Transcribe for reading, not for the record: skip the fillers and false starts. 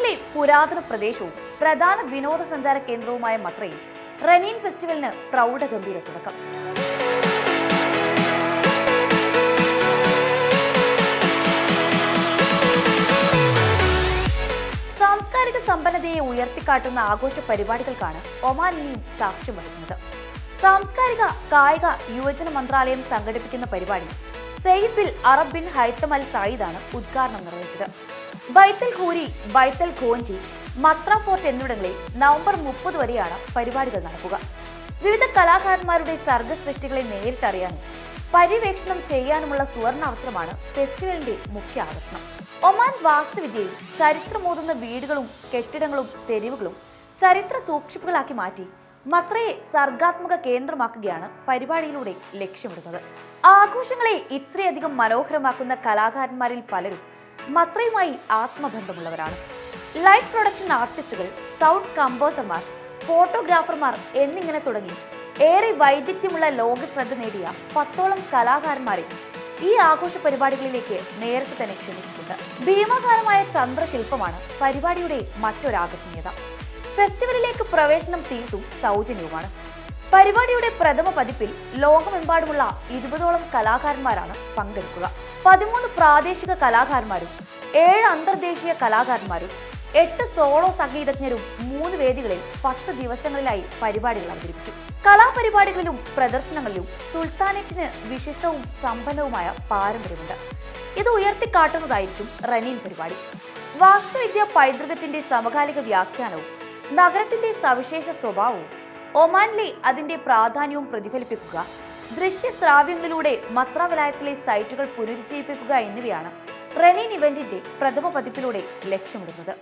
ഒമാനിലെ പുരാതന പ്രദേശവും പ്രധാന വിനോദസഞ്ചാര കേന്ദ്രവുമായ മത്രയിൽ റനീൻ ഫെസ്റ്റിവലിന് പ്രൗഢഗംഭീര തുടക്കം. സാംസ്കാരിക സമ്പന്നതയെ ഉയർത്തിക്കാട്ടുന്ന ആഘോഷ പരിപാടികൾക്കാണ് ഒമാൻ ഇനിയും സാക്ഷ്യം വഹിക്കുന്നത്. സാംസ്കാരിക കായിക യുവജന മന്ത്രാലയം സംഘടിപ്പിക്കുന്ന പരിപാടി Sayyid bin Arab bin Haitham Al സയ്യിദാണ് ഉദ്ഘാടനം നിർവഹിച്ചത്. Bait al Khoory, Bait al Khonji, Mutrah fort എന്നിവിടങ്ങളിൽ നവംബർ 30 വരെയാണ് പരിപാടികൾ നടക്കുക. വിവിധ കലാകാരന്മാരുടെ സർഗസൃഷ്ടികളെ നേരിട്ടറിയാനും പര്യവേക്ഷണം ചെയ്യാനുമുള്ള സുവർണ അവസരമാണ് ഫെസ്റ്റിവലിന്റെ മുഖ്യ ആകർഷണം. ഒമാൻ വാസ്തുവിദ്യയും ചരിത്രമോതുന്ന വീടുകളും കെട്ടിടങ്ങളും തെരുവുകളും ചരിത്ര സൂക്ഷിപ്പുകളാക്കി മാറ്റി മത്രയെ സർഗാത്മക കേന്ദ്രമാക്കുകയാണ് പരിപാടിയിലൂടെ ലക്ഷ്യമിടുന്നത്. ആഘോഷങ്ങളെ ഇത്രയധികം മനോഹരമാക്കുന്ന കലാകാരന്മാരിൽ പലരും മത്രയുമായി ആത്മബന്ധമുള്ളവരാണ്. ലൈവ് പ്രൊഡക്ഷൻ ആർട്ടിസ്റ്റുകൾ, സൗണ്ട് കമ്പോസർമാർ, ഫോട്ടോഗ്രാഫർമാർ എന്നിങ്ങനെ തുടങ്ങി ഏറെ വൈദഗ്ധ്യമുള്ള ലോക ശ്രദ്ധ നേടിയ 10ഓളം കലാകാരന്മാരെ ഈ ആഘോഷ പരിപാടികളിലേക്ക് നേരത്തെ തന്നെ ക്ഷണിച്ചിട്ടുണ്ട്. ഭീമാകാരമായ ചന്ദ്രശില്പമാണ് പരിപാടിയുടെ മറ്റൊരാകർഷണീയത. ഫെസ്റ്റിവലിലേക്ക് പ്രവേശനം തീർത്തും സൗജന്യവുമാണ്. പരിപാടിയുടെ പ്രഥമ പതിപ്പിൽ ലോകമെമ്പാടുമുള്ള 20ഓളം കലാകാരന്മാരാണ് പങ്കെടുക്കുക. 13 പ്രാദേശിക കലാകാരന്മാരും 7 അന്തർദേശീയ കലാകാരന്മാരും 8 സോളോ സംഗീതജ്ഞരും 3 വേദികളിൽ 10 ദിവസങ്ങളിലായി പരിപാടികൾ അവതരിപ്പിച്ചു. കലാപരിപാടികളിലും പ്രദർശനങ്ങളിലും സുൽത്താനേറ്റിന് വിശിഷ്ടവും സമ്പന്നവുമായ പാരമ്പര്യമുണ്ട്. ഇത് ഉയർത്തിക്കാട്ടുന്നതായിരിക്കും റനീൻ പരിപാടി. വാസ്തുവിദ്യ പൈതൃകത്തിന്റെ സമകാലിക വ്യാഖ്യാനവും നഗരത്തിന്റെ സവിശേഷ സ്വഭാവവും ഒമാനിലെ അതിന്റെ പ്രാധാന്യവും പ്രതിഫലിപ്പിക്കുക, ദൃശ്യശ്രാവ്യങ്ങളിലൂടെ മത്ര വലായത്തിലെ സൈറ്റുകൾ പുനരുജ്ജീവിപ്പിക്കുക എന്നിവയാണ് റനീൻ ഇവന്റിന്റെ പ്രഥമ പതിപ്പിലൂടെ ലക്ഷ്യമിടുന്നത്.